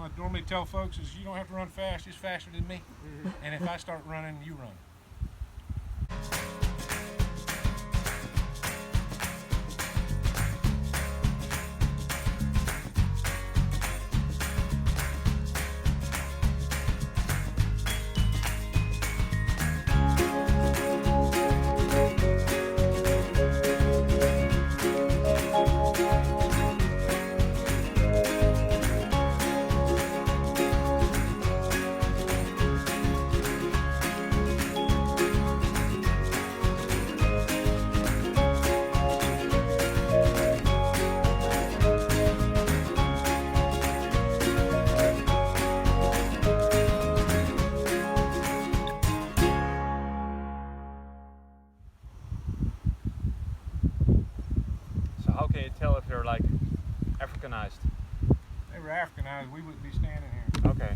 What I normally tell folks is you don't have to run fast, just faster than me. And if I start running, you run. So how can you tell if they're like Africanized? If they were Africanized, we wouldn't be standing here. Okay.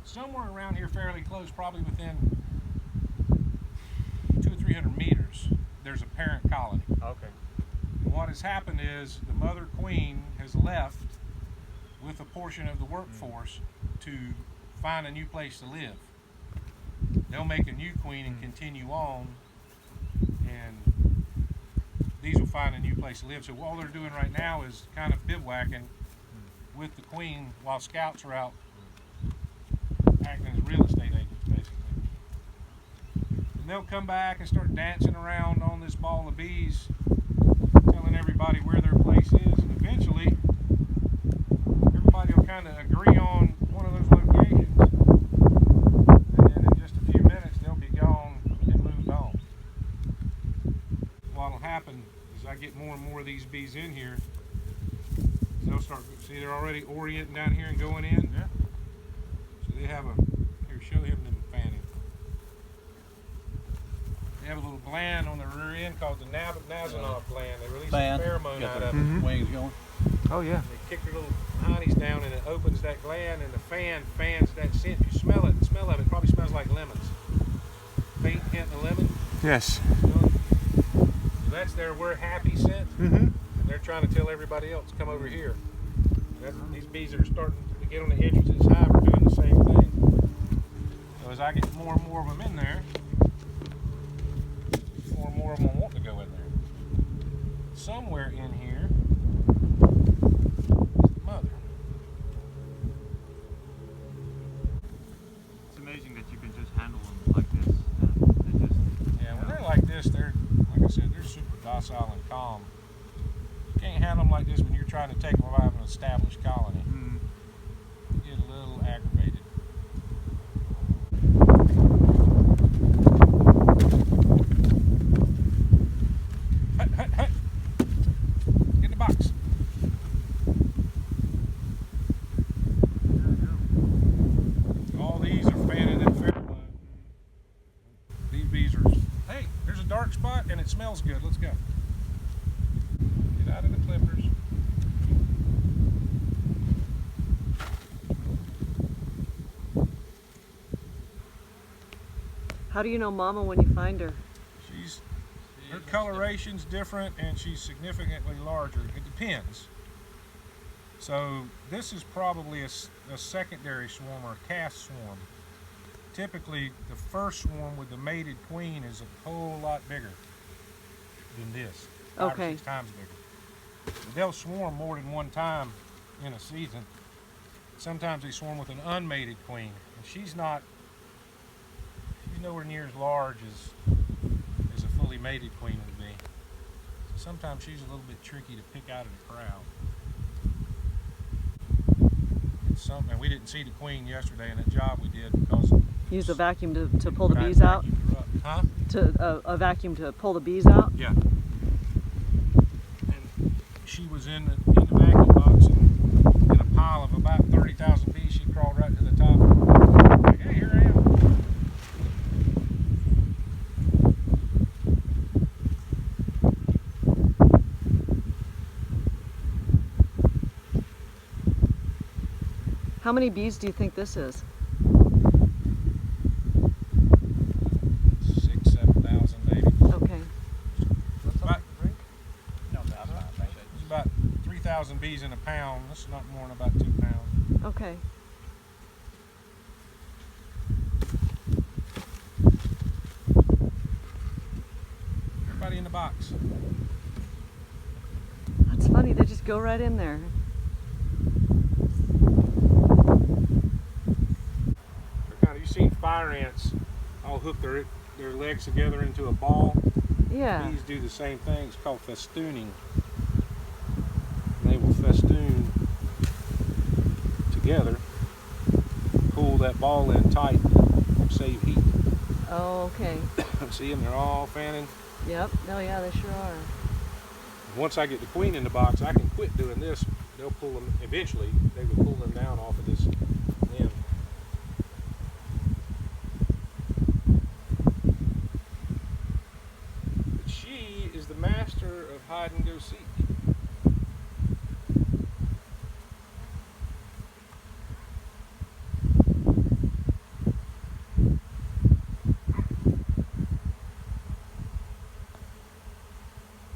Somewhere around here fairly close, probably within 200 or 300 meters, there's a parent colony. Okay. And what has happened is the mother queen has left with a portion of the workforce to find a new place to live. They'll make a new queen and continue on, and these will find a new place to live. So all they're doing right now is kind of bivouacking with the queen while scouts are out acting as real estate agents, basically. And they'll come back and start dancing around on this ball of bees, telling everybody where their place is, and eventually everybody will kind of agree on one of those locations, and then in just a few minutes they'll be gone and moved on. What'll happen is I get more and more of these bees in here, they'll start, see they're already orienting down here and going in. Yeah. So they have a, here, show him them fanning. They have a little gland on the rear end called the Nasanov gland. They release a pheromone out of it. Wings going. Oh yeah. They kick their little hiney's down and it opens that gland, and the fan fans that scent. You smell it, the smell of it probably smells like lemons. Faint hint of lemon. Yes. So that's their we're happy scent. And they're trying to tell everybody else, come over here. These bees are starting to get on the edge of this hive are doing the same thing. So as I get more and more of them in there, more and more of them want to go in there. Somewhere in here is the mother. It's amazing that you can just handle them like this. They just, Yeah, when they're like this, they're, like I said, they're super docile and calm. You can't handle them like this when you're trying to take them out of an established colony. You get a little aggravated. Hut, hut, hut. Get in the box. All these are fanning that pheromone. These bees are, hey, there's a dark spot and it smells good. Let's go. Get out of the clippers. How do you know Mama when you find her? Her coloration's different and she's significantly larger. It depends. So this is probably a secondary swarm or a caste swarm. Typically the first swarm with the mated queen is a whole lot bigger than this. 5 or 6 times bigger. They'll swarm more than one time in a season. Sometimes they swarm with an unmated queen, and she's nowhere near as large as a fully mated queen would be. So sometimes she's a little bit tricky to pick out of the crowd. It's something we didn't see the queen yesterday in that job we did because Use a vacuum to pull the bees out? Huh? A vacuum to pull the bees out? Yeah. And she was in the vacuum box and in a pile of about 30,000 bees. She crawled right to the top. Like, hey, here I am. How many bees do you think this is? 6,000, 7,000 maybe. Okay. There's about 3,000 1,000 bees in a pound. This is not more than about 2 pounds. Okay. Everybody in the box. That's funny. They just go right in there. They're kind of, you've seen fire ants all hook their legs together into a ball. Yeah. Bees do the same thing. It's called festooning. And they will festoon together, pull that ball in tight, save heat. Oh, okay. See them? They're all fanning. Yep. Oh, yeah, they sure are. Once I get the queen in the box, I can quit doing this. They'll pull them, eventually, they will pull them down off of this limb. But she is the master of hide and go seek.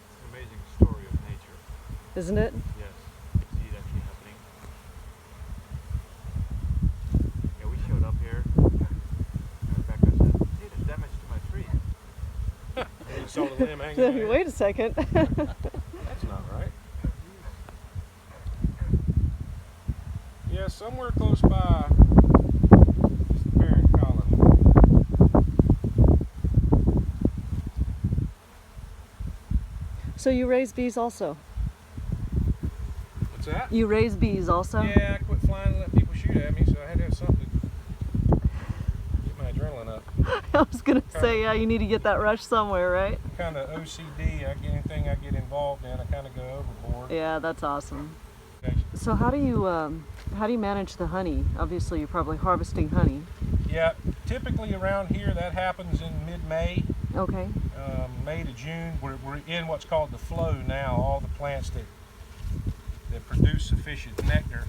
It's an amazing story of nature. Isn't it? Yes, see it actually happening. Yeah, we showed up here, and Becca said, "Hey, there's damage to my tree." And you saw the limb hanging there. Wait a second. That's not right. Yeah, somewhere close by is the parent colony. So you raise bees also? What's that? You raise bees also? Yeah, I quit flying and let people shoot at me, so I had to have something to get my adrenaline up. I was gonna say, yeah, you need to get that rush somewhere, right? Kind of OCD. Anything I get involved in, I kind of go overboard. Yeah, that's awesome. So how do you manage the honey? Obviously, you're probably harvesting honey. Yeah, typically around here that happens in mid-May, Okay. May to June. We're in what's called the flow now. All the plants that produce sufficient nectar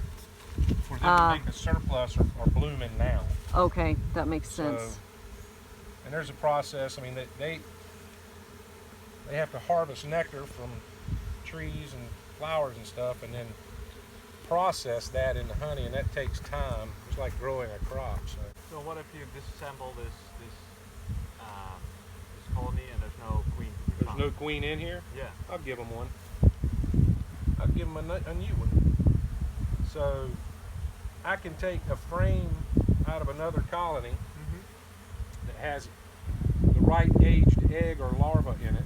for them to make a surplus are blooming now. Okay, that makes sense. So, and there's a process. I mean, they have to harvest nectar from trees and flowers and stuff, and then process that into honey, and that takes time. It's like growing a crop. So what if you disassemble this colony and there's no queen to be There's found? no queen in here. Yeah. I'll give them one. I'll give them a new one. So I can take a frame out of another colony that has the right aged egg or larva in it,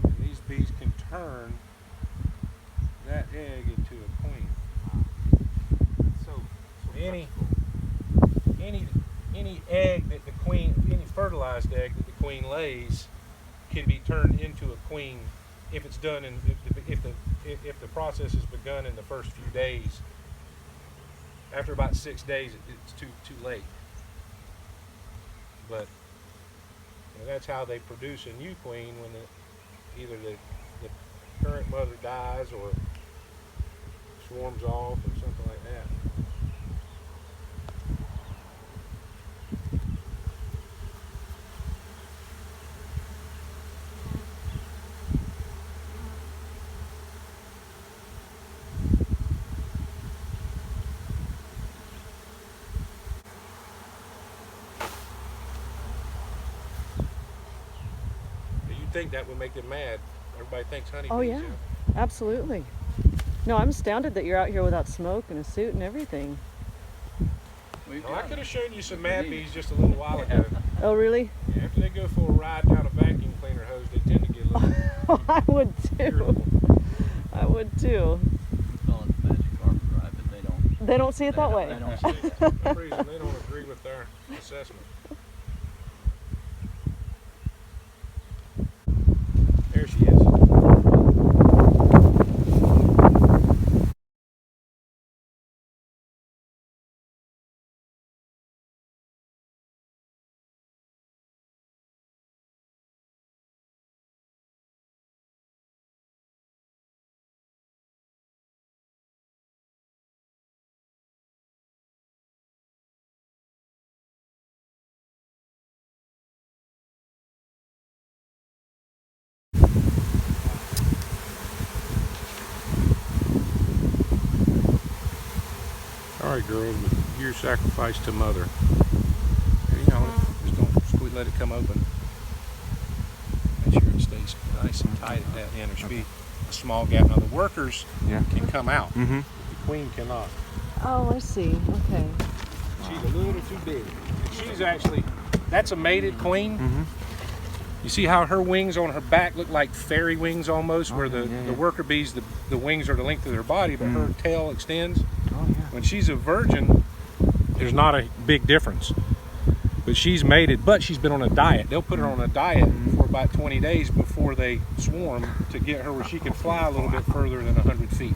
and these bees can turn that egg into a queen. So Any flexible. any egg that the queen, any fertilized egg that the queen lays, can be turned into a queen if it's done in if the process is begun in the first few days. After about 6 days, it's too late. But that's how they produce a new queen, when either the current mother dies or swarms off or something like that. You'd think that would make them mad. Everybody thinks honeybees. Oh, yeah. You know? Absolutely. No, I'm astounded that you're out here without smoke and a suit and everything. Well, I could have shown you some mad bees just a little while ago. Oh, really? Yeah, after they go for a ride down a vacuum cleaner hose, they tend to get a little I would too. irritable. I would too. We call it the magic carpet ride, but they don't. They don't see it that way. They don't see it. For some reason, they don't agree with our assessment. There she is. right, girls, but your sacrifice to mother. You know, just don't squeeze, let it come open. Make sure it stays nice and tight at that end. There should be a small gap. Now the workers can come out. Mm-hmm. The queen cannot. Oh, I see. Okay. She's a little too big. And she's actually, that's a mated queen. Mm-hmm. You see how her wings on her back look like fairy wings almost, where the yeah. worker bees, the wings are the length of their body, but her tail extends. Oh yeah. When she's a virgin, there's not a big difference. But she's mated, but she's been on a diet. They'll put her on a diet for about 20 days before they swarm to get her where she can fly a little bit further than 100 feet.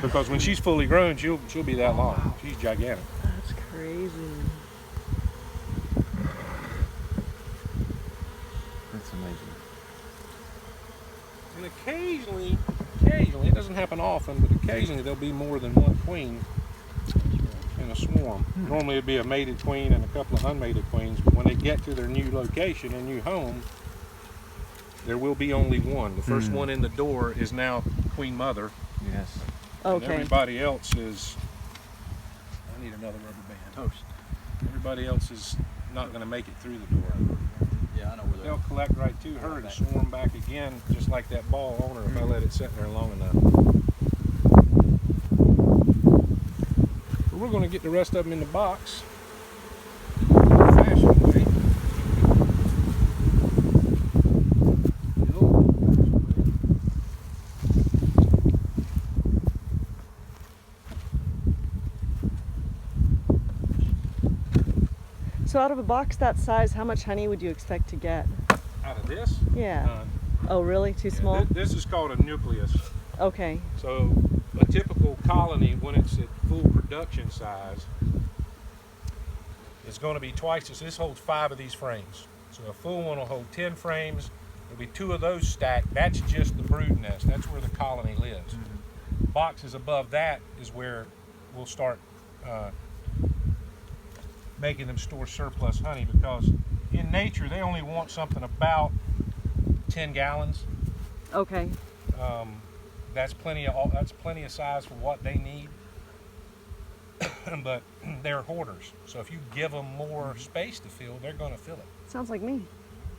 Because when she's fully grown, she'll be that long. She's gigantic. That's crazy. That's amazing. And occasionally, it doesn't happen often, but occasionally there'll be more than one queen in a swarm. Normally it'd be a mated queen and a couple of unmated queens, but when they get to their new location and new home, there will be only one. The first one in the door is now queen mother. Yes. And Okay. everybody else is, I need another rubber band. Toast. Everybody else is not going to make it through the door. Yeah, I know where they're. They'll collect right to her and swarm back again, just like that ball on her if I let it sit there long enough. But we're going to get the rest of them in the box. Fashion way. So out of a box that size, how much honey would you expect to get? Out of this? Yeah. None. Oh, really? Too Yeah, small? This is called a nucleus. Okay. So a typical colony, when it's at full production size, is going to be twice this. This holds 5 of these frames. So a full one will hold 10 frames. There'll be 2 of those stacked. That's just the brood nest. That's where the colony lives. Boxes above that is where we'll start making them store surplus honey, because in nature they only want something about 10 gallons. Okay. That's plenty of size for what they need. But they're hoarders, so if you give them more space to fill, they're going to fill it. Sounds like me.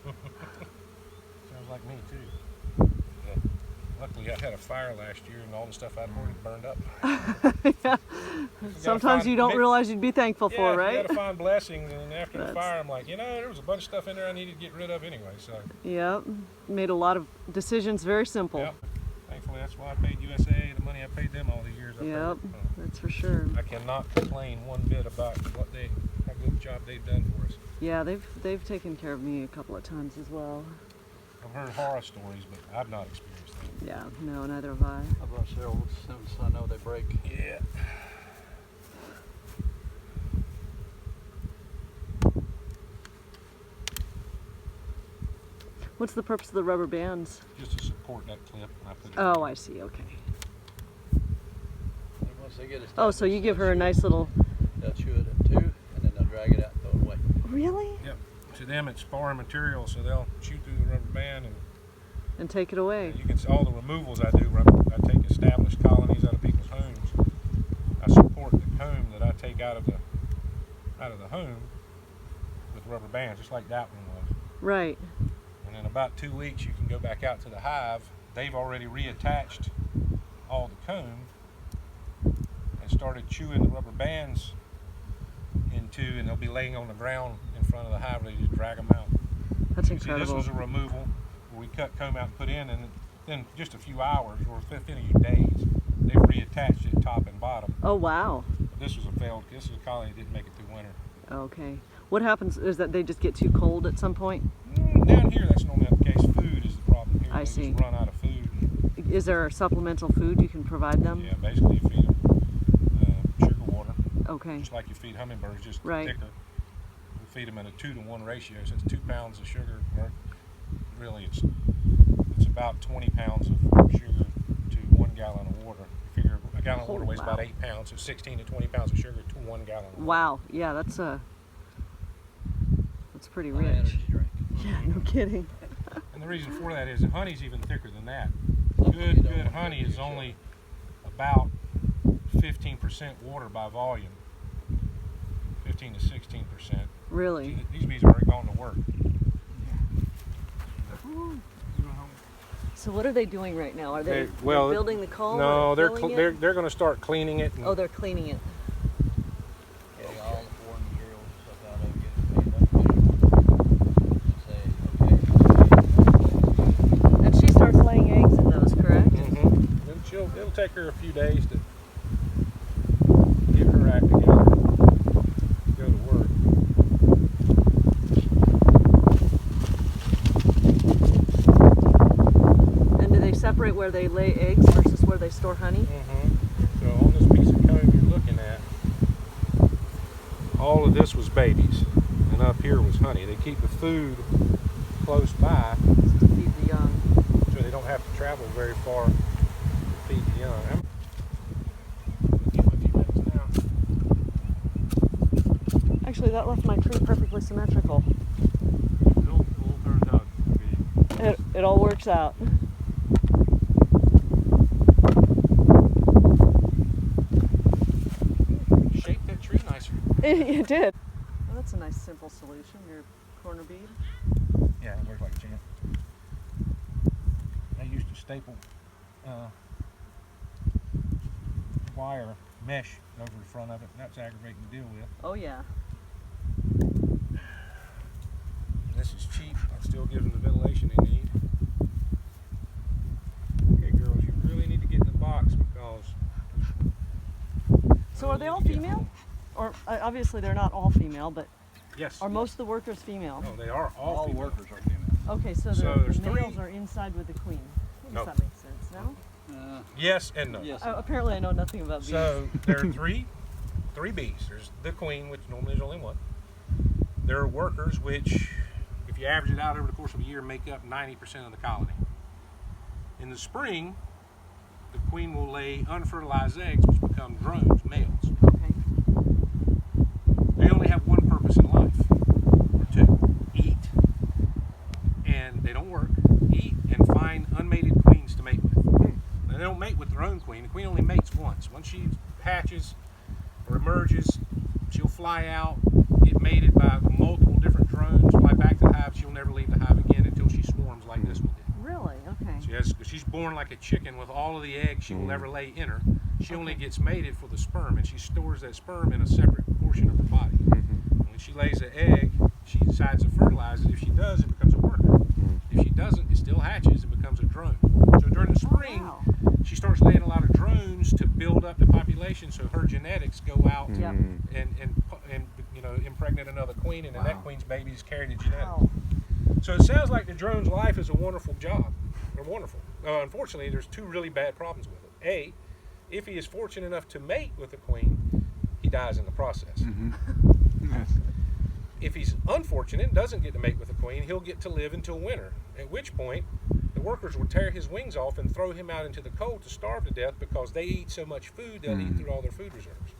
Sounds like me too. Yeah. Luckily, I had a fire last year, and all the stuff I'd hoarded burned up. Yeah. Sometimes you don't realize you'd be thankful for, You right? got to find blessings, and after the That's- fire, I'm like, there was a bunch of stuff in there I needed to get rid of anyway. So, Yep. Made a lot of decisions very simple. yeah. Thankfully, that's why I paid USA the money I paid them all these years. Yep. That's for sure. I cannot complain one bit about how good a job they've done for us. Yeah, they've taken care of me a couple of times as well. I've heard horror stories, but I've not experienced them. Yeah, no, neither have I. I bought several as soon as I know they break. Yeah. What's the purpose of the rubber bands? Just to support that clip, and I put it. Oh, I see. Okay. And once they get Oh, so you established, give her a they'll nice little. They'll chew it in 2, and then they'll drag it out and throw it away. Really? Yep. To them, it's foreign material, so they'll chew through the rubber band, and And take it away. you can see all the removals I do. I take established colonies out of people's homes. I support the comb that I take out of the home with rubber bands, just like that one was. Right. And in about 2 weeks, you can go back out to the hive. They've already reattached all the comb and started chewing the rubber bands into, and they'll be laying on the ground in front of the hive ready to drag them out. That's You can see, incredible. this was a removal where we cut comb out and put in, and then just a few hours or within a few days, they've reattached it top and bottom. Oh, wow. But this was a colony that didn't make it through winter. Okay. What happens is that they just get too cold at some point? Down here, that's normally not the case. Food is the problem here. I They see. just run out of food. Is there supplemental food you can provide them? Yeah, basically you feed them sugar water, Okay. just like you feed hummingbirds, just Right. thicker. We feed them in a 2-to-1 ratio, so it's 2 pounds of sugar. Or really, it's about 20 pounds of sugar to 1 gallon of water. You figure a gallon of water weighs about wow. 8 pounds, so 16 to 20 pounds of sugar to 1 gallon of water. Wow. Yeah, that's pretty High rich. energy drink. Yeah, no kidding. And the reason for that is the honey's even thicker than that. Something you don't Good want to honey do to is yourself. only about 15% water by volume. 15 to 16%. Really? These bees are already going to work. So what are they doing right now? Are they Well, they're building the comb? No, or they're filling they're it? they're going to start cleaning it. And Oh, they're cleaning it. Getting all the foreign materials and stuff out of it, getting it cleaned up. Say, okay. And she starts laying eggs in those, correct? Then it'll take her a few days to get her act together, go to work. And do they separate where they lay eggs versus where they store honey? So on this piece of comb you're looking at, all of this was babies, and up here was honey. They keep the food close by Just to feed the young. so they don't have to travel very far to feed the young. We'll give it a few minutes now. Actually, that left my tree perfectly symmetrical. It all turns out to be. It all works out. Shape that tree nicer. You did. Well, that's a nice simple solution, your corner bead. Yeah, it works like a champ. I used to staple wire mesh over the front of it. That's aggravating to deal with. Oh yeah. This is cheap. It still gives them the ventilation they need. Okay, girls, you really need to get in the box because. So are they all female? Or obviously they're not all female, but Yes. are most of the workers female? No, they are all All female. workers are female. Okay, so So the there's males three- are inside with the queen. Does No. that make sense? No? Yes and no. Yes. Apparently I know nothing about bees. So there are three bees. There's the queen, which normally there's only one. There are workers, which, if you average it out over the course of a year, make up 90% of the colony. In the spring, the queen will lay unfertilized eggs, which become drones, males. Okay. They only have one purpose in life, or two: eat, and they don't work. Eat and find unmated queens to mate with. Now, they don't mate with their own queen. The queen only mates once. Once she hatches or emerges, she'll fly out, get mated by multiple different drones, fly back to the hive. She'll never leave the hive again until she swarms like this one did. Really? Okay. She's born like a chicken with all of the eggs she will never lay in her. She only gets mated for the sperm, and she stores that sperm in a separate portion of her body. When she lays an egg, she decides to fertilize it. If she does, it becomes a worker. If she doesn't, it still hatches and becomes a drone. So during the spring, wow. she starts laying a lot of drones to build up the population, so her genetics go out Yep. and impregnate another queen, and then that queen's babies carry the genetics. Wow. So it sounds like the drone's life is a wonderful job. They're wonderful. Unfortunately, there's two really bad problems with it. A, if he is fortunate enough to mate with a queen, he dies in the process. If he's unfortunate and doesn't get to mate with a queen, he'll get to live until winter, at which point the workers will tear his wings off and throw him out into the cold to starve to death because they eat so much food they'll eat through all their food reserves.